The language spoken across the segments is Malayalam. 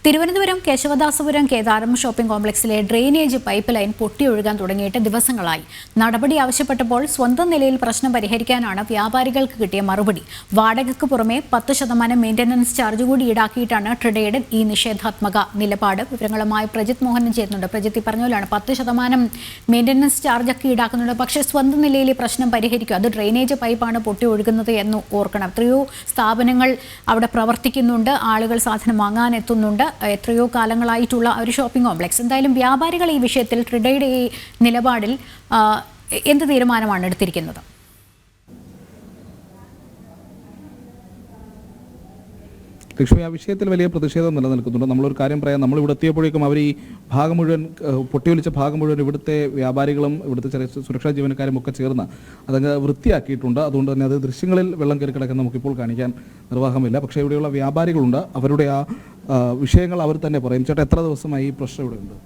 തിരുവനന്തപുരം കേശവദാസപുരം കേദാരം ഷോപ്പിംഗ് കോംപ്ലക്സിലെ ഡ്രെയിനേജ് പൈപ്പ് ലൈൻ പൊട്ടിയൊഴുകാൻ തുടങ്ങിയിട്ട് ദിവസങ്ങളായി. നടപടി ആവശ്യപ്പെട്ടപ്പോൾ സ്വന്തം നിലയിൽ പ്രശ്നം പരിഹരിക്കാനാണ് വ്യാപാരികൾക്ക് കിട്ടിയ മറുപടി. വാടകയ്ക്ക് പുറമെ 10% മെയിൻ്റനൻസ് ചാർജ് കൂടി ഈടാക്കിയിട്ടാണ് ട്രിഡയുടെ ഈ നിഷേധാത്മക നിലപാട്. വിവരങ്ങളുമായി പ്രജിത് മോഹൻ ചേരുന്നുണ്ട്. പ്രജിത്ത്, ഈ പറഞ്ഞ പോലെയാണ് 10% മെയിൻ്റനൻസ് ചാർജൊക്കെ ഈടാക്കുന്നുണ്ട്. പക്ഷേ സ്വന്തം നിലയിൽ ഈ പ്രശ്നം പരിഹരിക്കും. അത് ഡ്രെയിനേജ് പൈപ്പാണ് പൊട്ടി ഒഴുകുന്നത് എന്ന് ഓർക്കണം. എത്രയോ സ്ഥാപനങ്ങൾ അവിടെ പ്രവർത്തിക്കുന്നുണ്ട്, ആളുകൾ സാധനം വാങ്ങാൻ എത്തുന്നുണ്ട്. എത്രയോ കാലങ്ങളായിട്ടുള്ള ഒരു ഷോപ്പിംഗ് കോംപ്ലക്സ്. എന്തായാലും വ്യാപാരികൾ ഈ വിഷയത്തിൽ ട്രിഡയുടെ ഈ നിലപാടിൽ എന്ത് തീരുമാനമാണ് എടുത്തിരിക്കുന്നത്? ലക്ഷ്മി, ആ വിഷയത്തിൽ വലിയ പ്രതിഷേധം നിലനിൽക്കുന്നുണ്ട്. നമ്മളൊരു കാര്യം പറയാം, നമ്മൾ ഇവിടെ എത്തിയപ്പോഴേക്കും അവർ ഈ ഭാഗം മുഴുവൻ പൊട്ടിയൊലിച്ച ഭാഗം മുഴുവൻ ഇവിടുത്തെ വ്യാപാരികളും ഇവിടുത്തെ ചെറിയ സുരക്ഷാ ജീവനക്കാരും ഒക്കെ ചേർന്ന് അതങ്ങ് വൃത്തിയാക്കിയിട്ടുണ്ട്. അതുകൊണ്ട് തന്നെ അത് ദൃശ്യങ്ങളിൽ വെള്ളം കയറി കിടക്കുന്ന നമുക്കിപ്പോൾ കാണിക്കാൻ നിർവാഹമില്ല. പക്ഷേ ഇവിടെയുള്ള വ്യാപാരികളുണ്ട്, അവരുടെ ആ വിഷയങ്ങൾ അവർ തന്നെ പറയും. ചേട്ടാ, എത്ര ദിവസമായി ഈ പ്രശ്നം ഇവിടെ ഉണ്ട്?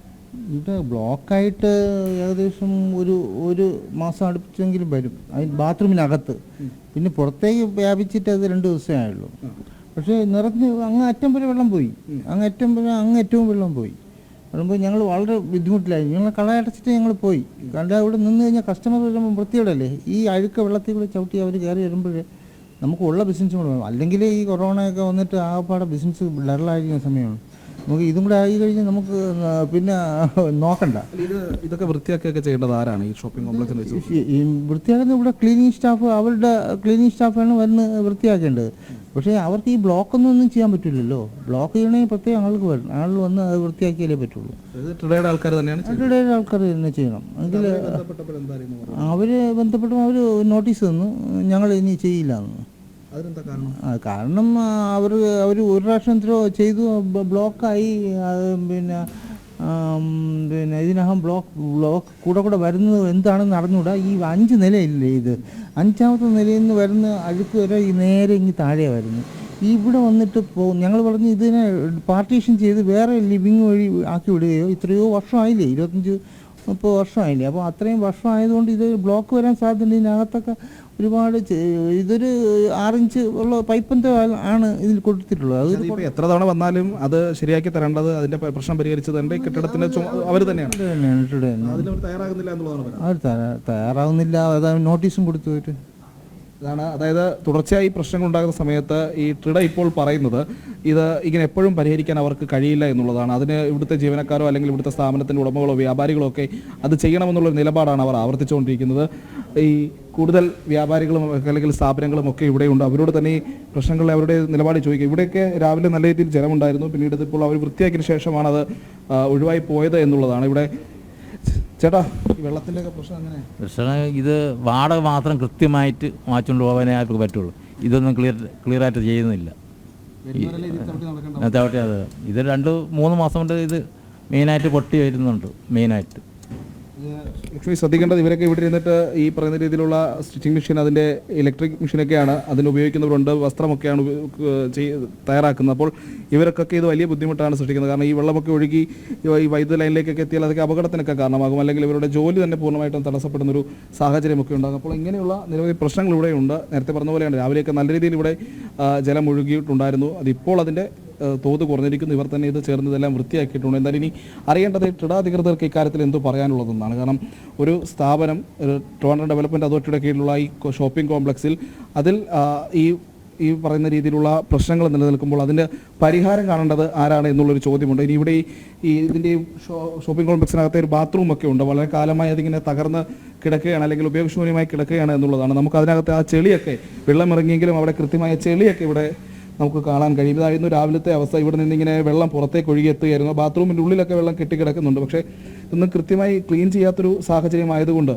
ഇവിടെ ബ്ലോക്കായിട്ട് ഏകദേശം ഒരു മാസം അടുപ്പിച്ചെങ്കിലും വരും. അതിന് ബാത്റൂമിനകത്ത്, പിന്നെ പുറത്തേക്ക് വ്യാപിച്ചിട്ട് അത് 2 ദിവസമേ ആയുള്ളൂ. പക്ഷേ നിറഞ്ഞ് അങ്ങ് അറ്റം വരെ വെള്ളം പോയി, അങ്ങേറ്റവും വെള്ളം പോയി. ഞങ്ങൾ വളരെ ബുദ്ധിമുട്ടിലായിരുന്നു. ഞങ്ങൾ കളയടച്ചിട്ട് ഞങ്ങൾ പോയി. കാരണം അവിടെ നിന്ന് കഴിഞ്ഞാൽ കസ്റ്റമർ വരുമ്പോൾ വൃത്തിയോടല്ലേ, ഈ അഴുക്ക വെള്ളത്തിൽ കൂടെ ചവിട്ടി അവർ കയറി വരുമ്പോഴേ നമുക്ക് ഉള്ള ബിസിനസ് കൂടെ വേണം. അല്ലെങ്കിൽ ഈ കൊറോണയൊക്കെ വന്നിട്ട് ആകപ്പാടെ ബിസിനസ് ഡള്ളായിരിക്കുന്ന സമയമാണ്. നമുക്ക് ഇതും കൂടെ ആയി കഴിഞ്ഞാൽ നമുക്ക് പിന്നെ നോക്കണ്ട. ഇതൊക്കെ വൃത്തിയാക്കിയൊക്കെ ചെയ്യേണ്ടത് ആരാണ് ഈ ഷോപ്പിംഗ് കോംപ്ലക്സിൽ? ഈ വൃത്തിയാക്കുന്ന ഇവിടെ ക്ലീനിങ് സ്റ്റാഫ്, അവരുടെ ക്ലീനിങ് സ്റ്റാഫാണ് വന്ന് വൃത്തിയാക്കേണ്ടത്. പക്ഷേ അവർക്ക് ഈ ബ്ലോക്കൊന്നും ചെയ്യാൻ പറ്റില്ലല്ലോ. ബ്ലോക്ക് ചെയ്യണമെങ്കിൽ പ്രത്യേകം ആളുകൾ വന്ന് അത് വൃത്തിയാക്കിയാലേ പറ്റുള്ളൂ. ട്രിഡയുടെ ആൾക്കാർ തന്നെയാണ്, ട്രിഡയുടെ ആൾക്കാർ തന്നെ ചെയ്യണം. എങ്കിൽ അവർ ബന്ധപ്പെട്ടപ്പോൾ അവർ നോട്ടീസ് തന്നു, ഞങ്ങൾ ഇനി ചെയ്യില്ല എന്ന്. കാരണം അവർ ഒരു പ്രാവശ്യം ചെയ്തു, ബ്ലോക്കായി. പിന്നെ ഇതിനകം ബ്ലോക്ക് കൂടെ വരുന്നത് എന്താണെന്ന് അറിഞ്ഞുകൂടാ. ഈ 5 നിലയില്ലേ, ഇത് 5ാമത്തെ നിലയിൽ നിന്ന് വരുന്ന അഴുക്ക് വരെ ഈ നേരെ ഇങ്ങ് താഴെ വരുന്നു. ഇവിടെ വന്നിട്ട് ഞങ്ങൾ പറഞ്ഞ് ഇതിനെ പാർട്ടീഷൻ ചെയ്ത് വേറെ ലിവിങ് വഴി ആക്കി വിടുകയോ, ഇത്രയോ വർഷമായില്ലേ, 25-30 വർഷമായില്ലേ. അപ്പോൾ അത്രയും വർഷമായതുകൊണ്ട് ഇത് ബ്ലോക്ക് വരാൻ സാധ്യതയുണ്ട്. ഇതിനകത്തൊക്കെ ഒരുപാട് ഇതൊരു 6 ഇഞ്ച് ഉള്ള പൈപ്പിൻ്റെ ആണ് ഇതിൽ കൊടുത്തിട്ടുള്ളത്. അത് എത്ര തവണ വന്നാലും അത് ശരിയാക്കി തരേണ്ടത്, അതിന്റെ പ്രശ്നം പരിഹരിച്ചത് എൻ്റെ കെട്ടിടത്തിന്റെ അവർ തന്നെയാണ്. അവർ തയ്യാറാവുന്നില്ല. അതാണ് നോട്ടീസും കൊടുത്തു പോയിട്ട്. അതാണ്, അതായത് തുടർച്ചയായി പ്രശ്നങ്ങൾ ഉണ്ടാകുന്ന സമയത്ത് ഈ ട്രിഡ ഇപ്പോൾ പറയുന്നത് ഇത് ഇങ്ങനെ എപ്പോഴും പരിഹരിക്കാൻ അവർക്ക് കഴിയില്ല എന്നുള്ളതാണ്. അതിന് ഇവിടുത്തെ ജീവനക്കാരോ അല്ലെങ്കിൽ ഇവിടുത്തെ സ്ഥാപനത്തിൻ്റെ ഉടമകളോ വ്യാപാരികളോ ഒക്കെ അത് ചെയ്യണമെന്നുള്ളൊരു നിലപാടാണ് അവർ ആവർത്തിച്ചുകൊണ്ടിരിക്കുന്നത്. ഈ കൂടുതൽ വ്യാപാരികളും അല്ലെങ്കിൽ സ്ഥാപനങ്ങളും ഒക്കെ ഇവിടെയുണ്ട്. അവരോട് തന്നെ ഈ പ്രശ്നങ്ങളിൽ അവരുടെ നിലപാട് ചോദിക്കുക. ഇവിടെയൊക്കെ രാവിലെ നല്ല രീതിയിൽ ജലമുണ്ടായിരുന്നു, പിന്നീട് ഇപ്പോൾ അവർ വൃത്തിയാക്കിയ ശേഷമാണ് അത് ഒഴിവായി പോയത് എന്നുള്ളതാണ്. ഇവിടെ ചേട്ടാ, ഈ വെള്ളത്തിൻ്റെ പ്രശ്നം എങ്ങനെയാണ്? ഇത് വാടക മാത്രം കൃത്യമായിട്ട് മാറ്റിക്കൊണ്ട് പോകാനേ ആർക്ക് പറ്റുള്ളൂ. ഇതൊന്നും ക്ലിയറായിട്ട് ചെയ്യുന്നില്ല. ഇത് 2-3 മാസം കൊണ്ട് ഇത് മെയിനായിട്ട് പൊട്ടി വരുന്നുണ്ട്. മെയിനായിട്ട് ലക്ഷ്മി ശ്രദ്ധിക്കേണ്ടത്, ഇവരൊക്കെ ഇവിടെ ഇരുന്നിട്ട് ഈ പറയുന്ന രീതിയിലുള്ള സ്റ്റിച്ചിങ് മെഷീൻ, അതിൻ്റെ ഇലക്ട്രിക് മെഷീനൊക്കെയാണ് അതിന് ഉപയോഗിക്കുന്നവരുണ്ട്, വസ്ത്രമൊക്കെയാണ് തയ്യാറാക്കുന്നത്. അപ്പോൾ ഇവർക്കൊക്കെ ഇത് വലിയ ബുദ്ധിമുട്ടാണ് സൃഷ്ടിക്കുന്നത്. കാരണം ഈ വെള്ളമൊക്കെ ഒഴുകി ഈ വൈദ്യുത ലൈനിലേക്കൊക്കെ എത്തിയാൽ അതൊക്കെ അപകടത്തിനൊക്കെ കാരണമാകും, അല്ലെങ്കിൽ ഇവരുടെ ജോലി തന്നെ പൂർണ്ണമായിട്ടും തടസ്സപ്പെടുന്നൊരു സാഹചര്യമൊക്കെ ഉണ്ടാകും. അപ്പോൾ ഇങ്ങനെയുള്ള നിരവധി പ്രശ്നങ്ങൾ ഇവിടെയുണ്ട്. നേരത്തെ പറഞ്ഞ പോലെയാണ്, രാവിലെയൊക്കെ നല്ല രീതിയിൽ ഇവിടെ ജലം ഒഴുകിയിട്ടുണ്ടായിരുന്നു. അതിപ്പോൾ അതിൻ്റെ തോത് കുറഞ്ഞിരിക്കുന്നു. ഇവർ തന്നെ ഇത് ചേർന്നതെല്ലാം വൃത്തിയാക്കിയിട്ടുണ്ട്. എന്തായാലും ഇനി അറിയേണ്ടത് ട്രിഡ അധികൃതർക്ക് ഇക്കാര്യത്തിൽ എന്തോ പറയാനുള്ളതെന്നാണ്. കാരണം ഒരു സ്ഥാപനം, ട്രിവാൻഡ്രം ഡെവലപ്മെൻറ്റ് അതോറിറ്റിയുടെ കീഴിലുള്ള ഈ ഷോപ്പിംഗ് കോംപ്ലക്സിൽ അതിൽ ഈ പറയുന്ന രീതിയിലുള്ള പ്രശ്നങ്ങൾ നിലനിൽക്കുമ്പോൾ അതിൻ്റെ പരിഹാരം കാണേണ്ടത് ആരാണ് എന്നുള്ളൊരു ചോദ്യമുണ്ട്. ഇനി ഇവിടെ ഇതിൻ്റെ ഷോപ്പിംഗ് കോംപ്ലക്സിനകത്തെ ഒരു ബാത്റൂമൊക്കെ ഉണ്ട്. വളരെ കാലമായി അതിങ്ങനെ തകർന്ന് കിടക്കുകയാണ്, അല്ലെങ്കിൽ ഉപയോഗശൂന്യമായി കിടക്കുകയാണ് എന്നുള്ളതാണ്. നമുക്ക് അതിനകത്ത് ആ ചെളിയൊക്കെ വെള്ളമിറങ്ങിയെങ്കിലും അവിടെ കൃത്യമായ ചെളിയൊക്കെ ഇവിടെ നമുക്ക് കാണാൻ കഴിയും. ഇതായിരുന്നു രാവിലത്തെ അവസ്ഥ. ഇവിടെ നിന്നിങ്ങനെ വെള്ളം പുറത്തേക്ക് ഒഴുകിയെത്തുകയായിരുന്നു. ബാത്റൂമിൻ്റെ ഉള്ളിലൊക്കെ വെള്ളം കെട്ടിക്കിടക്കുന്നുണ്ട്. പക്ഷേ ഇതൊന്നും കൃത്യമായി ക്ലീൻ ചെയ്യാത്തൊരു സാഹചര്യം ആയതുകൊണ്ട്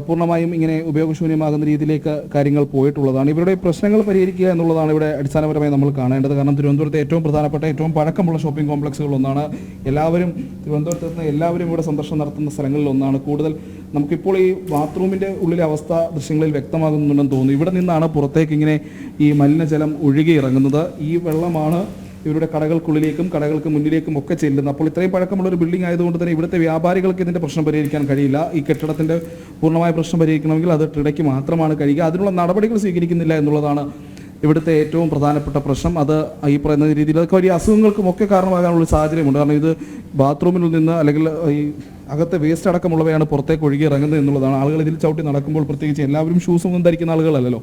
പൂർണ്ണമായും ഇങ്ങനെ ഉപയോഗശൂന്യമാകുന്ന രീതിയിലേക്ക് കാര്യങ്ങൾ പോയിട്ടുള്ളതാണ്. ഇവരുടെ പ്രശ്നങ്ങൾ പരിഹരിക്കുക എന്നുള്ളതാണ് ഇവിടെ അടിസ്ഥാനപരമായി നമ്മൾ കാണേണ്ടത്. കാരണം തിരുവനന്തപുരത്തെ ഏറ്റവും പ്രധാനപ്പെട്ട, ഏറ്റവും പഴക്കമുള്ള ഷോപ്പിംഗ് കോംപ്ലക്സുകളൊന്നാണ്. തിരുവനന്തപുരത്ത് നിന്ന് എല്ലാവരും ഇവിടെ സന്ദർശനം നടത്തുന്ന സ്ഥലങ്ങളിൽ ഒന്നാണ്. കൂടുതൽ നമുക്കിപ്പോൾ ഈ ബാത്റൂമിൻ്റെ ഉള്ളിലെ അവസ്ഥ ദൃശ്യങ്ങളിൽ വ്യക്തമാകുന്നുണ്ടെന്ന് തോന്നുന്നു. ഇവിടെ നിന്നാണ് പുറത്തേക്ക് ഇങ്ങനെ ഈ മലിനജലം ഒഴുകി ഇറങ്ങുന്നത്. ഈ വെള്ളമാണ് ഇവരുടെ കടകൾക്കുള്ളിലേക്കും കടകൾക്ക് മുന്നിലേക്കും ഒക്കെ ചെല്ലുന്നത്. അപ്പോൾ ഇത്രയും പഴക്കമുള്ള ഒരു ബിൽഡിംഗ് ആയതുകൊണ്ട് തന്നെ ഇവിടുത്തെ വ്യാപാരികൾക്ക് ഇതിൻ്റെ പ്രശ്നം പരിഹരിക്കാൻ കഴിയില്ല. ഈ കെട്ടിടത്തിൻ്റെ പൂർണ്ണമായ പ്രശ്നം പരിഹരിക്കണമെങ്കിൽ അത് ട്രിഡയ്ക്ക് മാത്രമാണ് കഴിയുക. അതിനുള്ള നടപടികൾ സ്വീകരിക്കുന്നില്ല എന്നുള്ളതാണ് ഇവിടുത്തെ ഏറ്റവും പ്രധാനപ്പെട്ട പ്രശ്നം. അത് ഈ പറയുന്ന രീതിയിൽ അതൊക്കെ വലിയ അസുഖങ്ങൾക്കും ഒക്കെ കാരണമാകാനുള്ള ഒരു സാഹചര്യമുണ്ട്. കാരണം ഇത് ബാത്റൂമിൽ നിന്ന് അല്ലെങ്കിൽ ഈ അകത്തെ വേസ്റ്റ് അടക്കമുള്ളവയാണ് പുറത്തേക്ക് ഒഴുകി ഇറങ്ങുന്നത് എന്നുള്ളതാണ്. ആളുകൾ ഇതിൽ ചവിട്ടി നടക്കുമ്പോൾ, പ്രത്യേകിച്ച് എല്ലാവരും ഷൂസൊന്നും ധരിക്കുന്ന ആളുകളല്ലല്ലോ,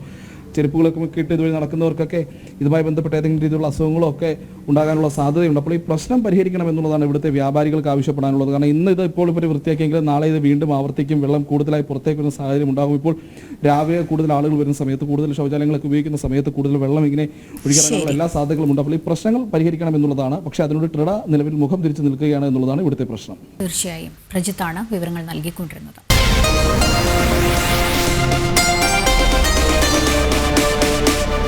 ചെരുപ്പുകളൊക്കെ ഇട്ട് ഇതുവഴി നടക്കുന്നവർക്കൊക്കെ ഇതുമായി ബന്ധപ്പെട്ട ഏതെങ്കിലും രീതിയിലുള്ള അസുഖങ്ങളൊക്കെ ഉണ്ടാകാനുള്ള സാധ്യതയുണ്ട്. അപ്പോൾ ഈ പ്രശ്നം പരിഹരിക്കണം എന്നുള്ളതാണ് ഇവിടുത്തെ വ്യാപാരികൾക്ക് ആവശ്യപ്പെടാനുള്ളത്. കാരണം ഇന്ന് ഇത് ഇപ്പോൾ ഇവർ വൃത്തിയാക്കിയെങ്കിൽ നാളെ ഇത് വീണ്ടും ആവർത്തിക്കും, വെള്ളം കൂടുതലായി പുറത്തേക്ക് വരുന്ന സാഹചര്യം ഉണ്ടാകും. ഇപ്പോൾ രാവിലെ കൂടുതൽ ആളുകൾ വരുന്ന സമയത്ത്, കൂടുതൽ ശൗചാലയങ്ങളൊക്കെ ഉപയോഗിക്കുന്ന സമയത്ത് കൂടുതൽ വെള്ളം ഇങ്ങനെ ഒഴുകാനുള്ള എല്ലാ സാധ്യതകളുമുണ്ട്. അപ്പോൾ ഈ പ്രശ്നങ്ങൾ പരിഹരിക്കണം എന്നുള്ളതാണ്. പക്ഷേ അതിനോട് ട്രിഡ നിലവിൽ മുഖം തിരിച്ച് നിൽക്കുകയാണ് എന്നുള്ളതാണ് ഇവിടുത്തെ പ്രശ്നം. തീർച്ചയായും പ്രജിത്താണ് വിവരങ്ങൾ നൽകിക്കൊണ്ടിരുന്നത്.